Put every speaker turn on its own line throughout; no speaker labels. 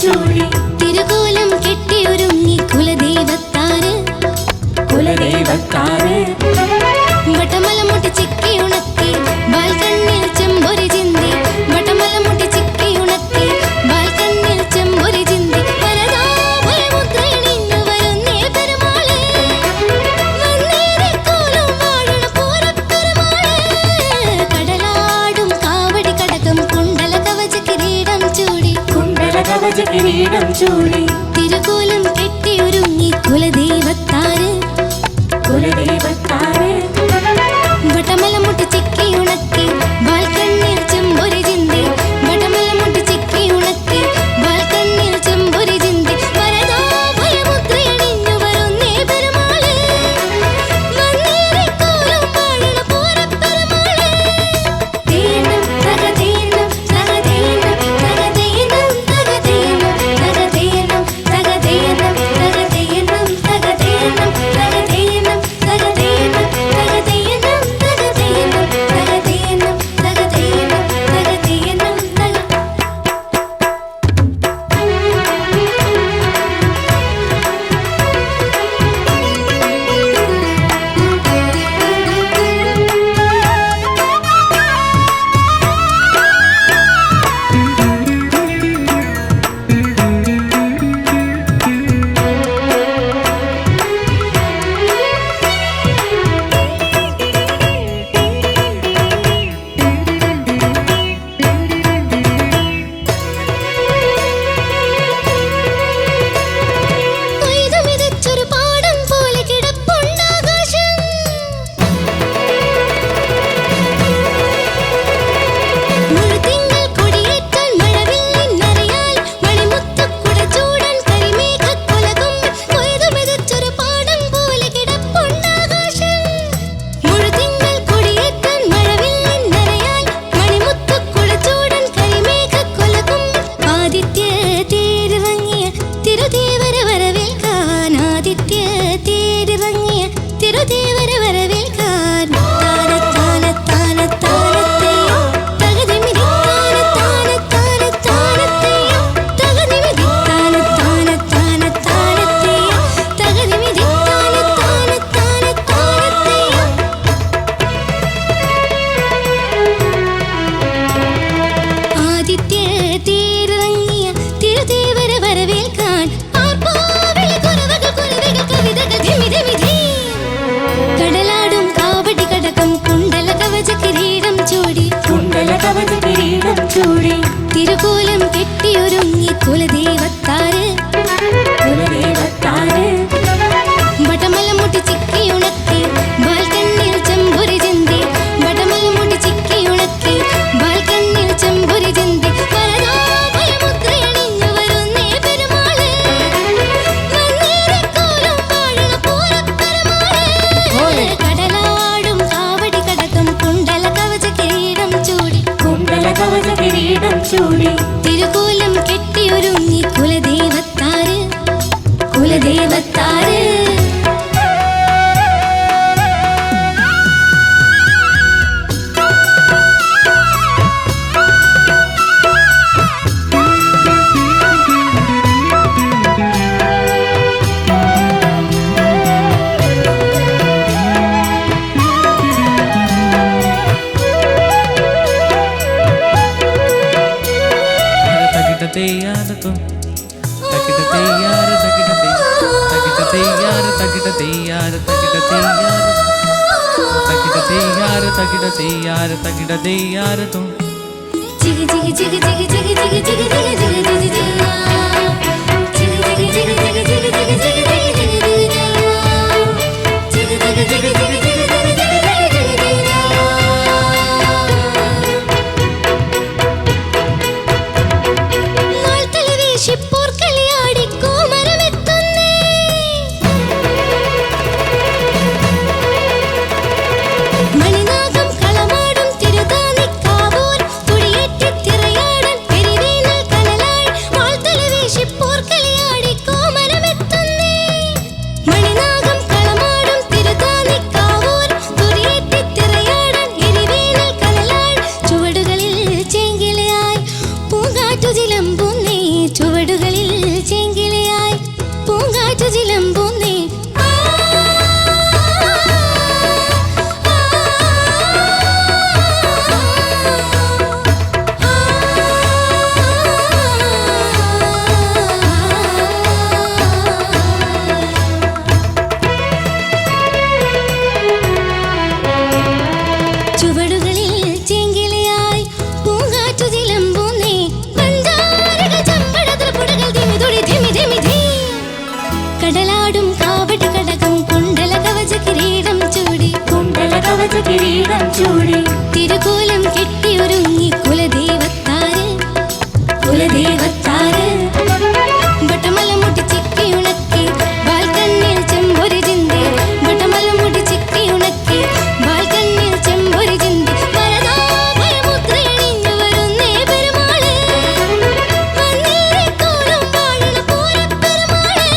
ചൂടി തിരുകോലം കെട്ടിയൊരുങ്ങി കുലദൈവത്താര് വട്ടമല മുട്ടി ചിക്കി ഉണക്കി ബാൽക്കണ്ണിൽ ചെമ്പൊരി ചിന്തി വട്ടമല മുട്ടി ചിക്കി ഉണക്കി ബാൽക്കണ്ണിൽ ചെമ്പൊരി ചിന്തി വരദാഭയമുദ്രയണിഞ്ഞു വരുന്നേ പെരുമാള് വന്നേറിക്കോലം വാഴണ പൂരപ്പെരുമാള് കടലാടും കാവടി കടകം കുണ്ടല കവച കിരീടം ചൂടി തിരുകോലം കെട്ടിയൊരുങ്ങി കുലദൈവത്താര് വട്ടമല മുട്ടി ചിക്കി ഉണക്കി ബാൽക്കണ്ണിൽ ചെമ്പൊരി ചിന്തി വട്ടമല മുട്ടി ചിക്കി ഉണക്കി ബാൽക്കണ്ണിൽ ചെമ്പൊരി ചിന്തി വരദാഭയമുദ്രയണിഞ്ഞു വരുന്നേ പെരുമാള് വന്നേറിക്കോലം വാഴണ പൂരപ്പെരുമാള് തേനം തകതേനം തകതേനം തകതേനം തകതേനം തകതേനം തകതേനം തകതേനം തകതേനം തകതേനം തകതേനം തിരുകോലം കെട്ടിയൊരുങ്ങി കുലദൈവത്താര് വട്ടമല മുട്ടി ചിക്കി ഉണക്കി ബാൽക്കണ്ണിൽ ചെമ്പൊരി ചിന്തി വട്ടമല മുട്ടി ചിക്കി ഉണക്കി ബാൽക്കണ്ണിൽ ചെമ്പൊരി ചിന്തി വരദാഭയമുദ്രയണിഞ്ഞു വരുന്നേ പെരുമാള് വന്നേറിക്കോലം വാഴണ പൂരപ്പെരുമാള് കടലാടും കാവടി കടകം കുണ്ടല കവച കിരീടം ചൂടി തിരുകോലം കെട്ടിയൊരുങ്ങി കുലദൈവത്താര് മണിനാഗം കളമാടും തിരുതാനിക്കാവൂർ ചൂടി തിരുകോലം കെട്ടിയൊരുങ്ങി കുലദൈവത്താര് ബട്ടമല മുട്ടി ചിക്കി ഉണക്കി ബാൽക്കണ്ണിൽ ചെമ്പൊരി ചിന്തി ബട്ടമല മുട്ടി ചിക്കി ഉണക്കി ബാൽക്കണ്ണിൽ ചെമ്പൊരി ചിന്തി മുദ്രയണിഞ്ഞു വരുന്നേ പെരുമാള് മന്നേരിക്കോലം വാഴണ പൂരപ്പെരുമാള്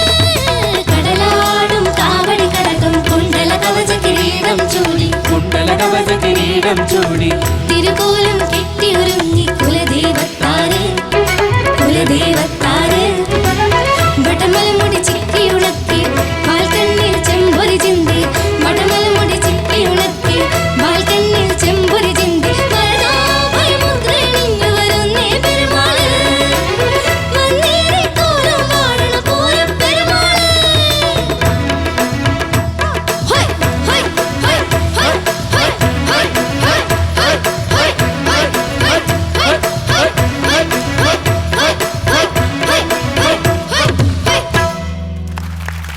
കടലാടും കാവടി കടകം കുണ്ടല കവച കിരീടം ചൂടി തിരുകോലം കെട്ടിയൊരുങ്ങി കുലദൈവത്താര് ബട്ടമല മുടി ചിക്കി ഉണക്കി ബാൽക്കണ്ണിൽ ചെമ്പൊരി ചിന്തി ബട്ടമല മുടി ചിക്കി ഉണക്കി ബാൽക്കണ്ണിൽ ചെമ്പൊരി ചിന്തി മുദ്രയണിഞ്ഞു വരുന്നേ പെരുമാള് മന്നേരിക്കോലം വാഴണ പൂരപ്പെരുമാള്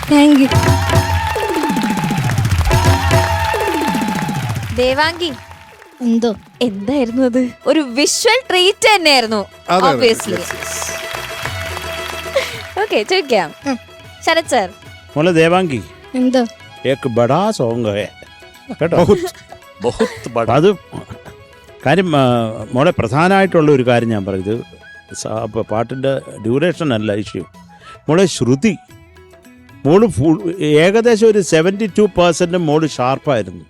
താങ്ക് യു.
ദേവാംഗി,
എന്തോ
എന്തായിരുന്നു അത്? ഒരു വിഷ്വൽ ട്രീറ്റ് തന്നെയായിരുന്നു. ഓബ്വിയസ്ലി. ഓക്കെ, ചോദിക്കാം. ശരത് സർ.
മോളെ ദേവാംഗി,
എന്തോ
ഏക് ബഡാ സോങ് ഹേ കേട്ടോ. അത് കാര്യം മോളെ പ്രധാനമായിട്ടുള്ള ഒരു കാര്യം ഞാൻ പറയുന്നത് പാട്ടിൻ്റെ ഡ്യൂറേഷൻ അല്ല ഇഷ്യൂ. മോളെ ശ്രുതി, മോള് ഏകദേശം ഒരു 72% മോള് ഷാർപ്പായിരുന്നു.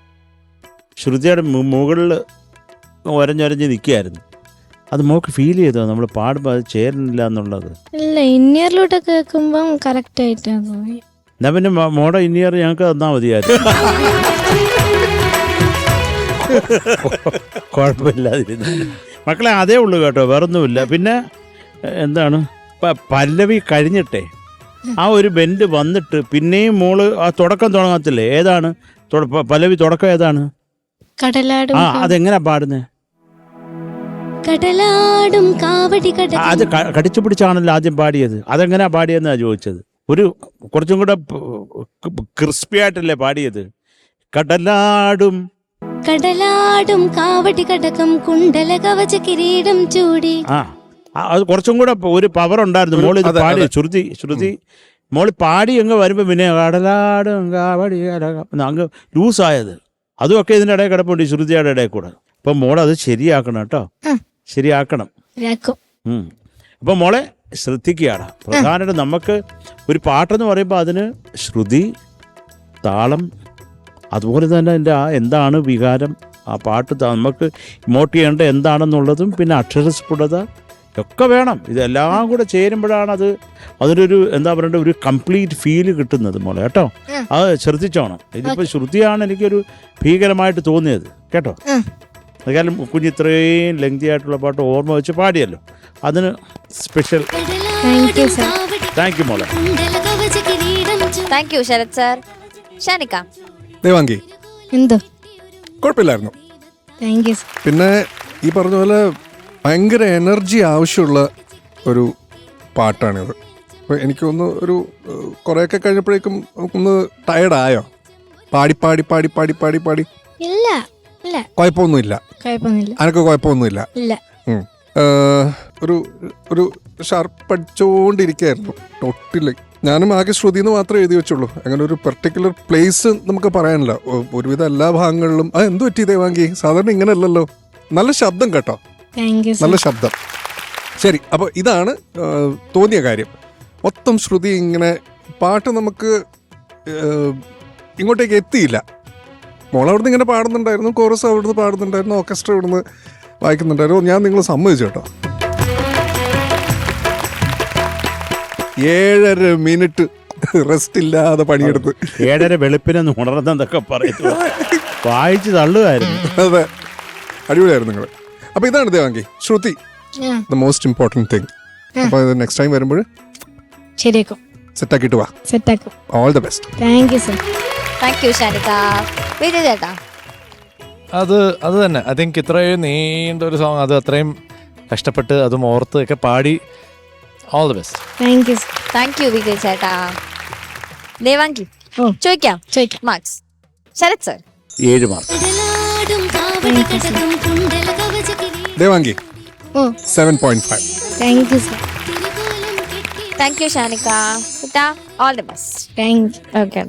ശ്രുതിയുടെ മുകളിൽ ഒരഞ്ഞൊരഞ്ഞ് നിൽക്കുകയായിരുന്നു. അത് മോൾക്ക് ഫീൽ ചെയ്തോ നമ്മൾ പാടുമ്പോൾ അത് ചേരുന്നില്ല എന്നുള്ളത്?
ഇല്ല, ഇന്നിയറിലൂടെ കേൾക്കുമ്പം കറക്റ്റ് ആയിട്ടാണ് തോന്നി.
എന്നാ പിന്നെ മോടെ ഇന്നിയർ ഞങ്ങൾക്ക് തന്നാൽ മതിയായിരുന്നു. കുഴപ്പമില്ലാതിരുന്നു. മക്കളെ അതേ ഉള്ളൂ കേട്ടോ, വേറൊന്നുമില്ല. പിന്നെ എന്താണ് പല്ലവി കഴിഞ്ഞിട്ടേ ആ ഒരു ബെൻഡ് വന്നിട്ട് പിന്നെയും മോള് ആ തുടക്കം തുടങ്ങത്തില്ലേ? ഏതാണ് പല്ലവി തുടക്കം? ഏതാണ്?
കടലാടും.
അതെങ്ങനെയാ പാടുന്നത്?
കടലാടും കാവടി കട.
അത് കടിച്ചു പിടിച്ചാണല്ലോ ആദ്യം പാടിയത്. അതെങ്ങനെയാ പാടിയെന്നാ ചോദിച്ചത്. ഒരു കുറച്ചും കൂടെ ക്രിസ്പി ആയിട്ടല്ലേ പാടിയത്? കടലാടും
കാവടി കടകം കുണ്ടല കവച കിരീടം ചൂടി.
അത് കുറച്ചും കൂടെ ഒരു പവർ ഉണ്ടായിരുന്നു. മോള് ഇത് പാടി ശ്രുതി മോള് പാടി അങ്ങ് വരുമ്പോ പിന്നെ കടലാടും കാവടി അങ്ങ് ലൂസായത് അതുമൊക്കെ ഇതിൻ്റെ ഇടയിൽ കിടപ്പുണ്ട്, ശ്രുതിയുടെ ഇടയിൽ കൂടെ. അപ്പൊ മോളത് ശരിയാക്കണം കേട്ടോ, ശരിയാക്കണം. അപ്പൊ മോളെ ശ്രദ്ധിക്കുകയാണ് പ്രധാനമായിട്ട്. നമുക്ക് ഒരു പാട്ടെന്ന് പറയുമ്പോൾ അതിന് ശ്രുതി, താളം, അതുപോലെ തന്നെ അതിൻ്റെ എന്താണ് വികാരം, ആ പാട്ട് നമുക്ക് ഇമോട്ട് ചെയ്യേണ്ട എന്താണെന്നുള്ളതും പിന്നെ അക്ഷരസ്ഫുടത ഒക്കെ വേണം. ഇതെല്ലാം കൂടെ ചേരുമ്പോഴാണ് അതിനൊരു എന്താ പറയണ്ട ഒരു കംപ്ലീറ്റ് ഫീല് കിട്ടുന്നത് മോളെ കേട്ടോ. അത് ശ്രദ്ധിച്ചോണം. ഇതിപ്പോൾ ശ്രുതിയാണ് എനിക്കൊരു ഭീകരമായിട്ട് തോന്നിയത് കേട്ടോ. കാരണം കുഞ്ഞ് ഇത്രയും ലെങ്തി ആയിട്ടുള്ള പാട്ട് ഓർമ്മ വെച്ച് പാടിയല്ലോ, അതിന് സ്പെഷ്യൽ താങ്ക് യു മോളെ.
Thank you Sarath sir. ഷാനിക്ക.
ദേവാംഗി,
എന്തോ
കുഴപ്പമില്ലായിരുന്നു.
Thank you.
പിന്നെ ഈ പറഞ്ഞ പോലെ ഭയങ്കര എനർജി ആവശ്യമുള്ള ഒരു പാട്ടാണിത്. അപ്പോൾ എനിക്കൊന്ന് ഒരു കുറേയൊക്കെ കഴിഞ്ഞപ്പോഴേക്കും നമുക്കൊന്ന് ടയർഡായോ? പാടി പാടി പാടി പാടി പാടി പാടി
ഇല്ല ഇല്ല,
കുഴപ്പമൊന്നുമില്ല. അനക്ക് കുഴപ്പമൊന്നുമില്ല. ഒരു ഒരു ഷാർപ്പ് അടിച്ചുകൊണ്ടിരിക്കുകയായിരുന്നു ടോട്ടലി. ഞാനും ആകെ ശ്രുതി എന്ന് മാത്രമേ എഴുതി വെച്ചുള്ളൂ. അങ്ങനെ ഒരു പെർട്ടിക്കുലർ പ്ലേസ് നമുക്ക് പറയാനില്ല. ഒരുവിധം എല്ലാ ഭാഗങ്ങളിലും എന്ത് പറ്റി ദേവാംഗി? സാധാരണ ഇങ്ങനെയല്ലല്ലോ. നല്ല ശബ്ദം കേട്ടോ, നല്ല ശബ്ദം. ശരി, അപ്പോൾ ഇതാണ് തോന്നിയ കാര്യം. മൊത്തം ശ്രുതി ഇങ്ങനെ പാട്ട് നമുക്ക് ഇങ്ങോട്ടേക്ക് എത്തിയില്ല. മോളവിടുന്ന് ഇങ്ങനെ പാടുന്നുണ്ടായിരുന്നു, കോറസ് അവിടുന്ന് പാടുന്നുണ്ടായിരുന്നു, ഓർക്കസ്ട്ര ഇവിടുന്ന് വായിക്കുന്നുണ്ടായിരുന്നു. ഞാൻ നിങ്ങൾ സമ്മതിച്ചു കേട്ടോ. 7.5 മിനിറ്റ് റെസ്റ്റ് ഇല്ലാതെ പണിയെടുത്ത്
7.5 വെളുപ്പിനെ ഉണർന്നതൊക്കെ പറയുന്നു, വായിച്ച് തള്ളുകയായിരുന്നു.
അതെ, അടിപൊളിയായിരുന്നു നിങ്ങൾ. അപ്പോൾ ഇതാണ് Devangi, shruti the most important thing. അപ്പോൾ ഇത് നെക്സ്റ്റ് ടൈം വരുമ്പോൾ
ശരിയാക്കും,
സെറ്റാക്കിയിട്ട് വാ.
സെറ്റാക്കും.
All the best.
Thank you sir.
Thank you ഷാനിക്ക. വിജയ് ചേട്ടാ.
അത് തന്നെ, ഐ തിങ്ക് ഇത്രയും നീണ്ട ഒരു സോങ്, അത് അത്രയും കഷ്ടപ്പെട്ട് അതും ഓർത്ത് ഒക്കെ പാടി. All the best.
Thank you.
Thank you Vijay ചേട്ടാ. ദേവാംഗി ചോദിക്കാം. മാർക്സ്. ശരത് സർ.
7 മാർക്ക്.
കടകം കുണ്ടല കവച കിരീടം
ദേവാംഗി
ഓ
7.5.
Thank you sir.
തിരുകോലം കെട്ടി
താങ്ക് യു ഷാനിക്ക. കുട്ടാ all the best.
Thank you.
Okay.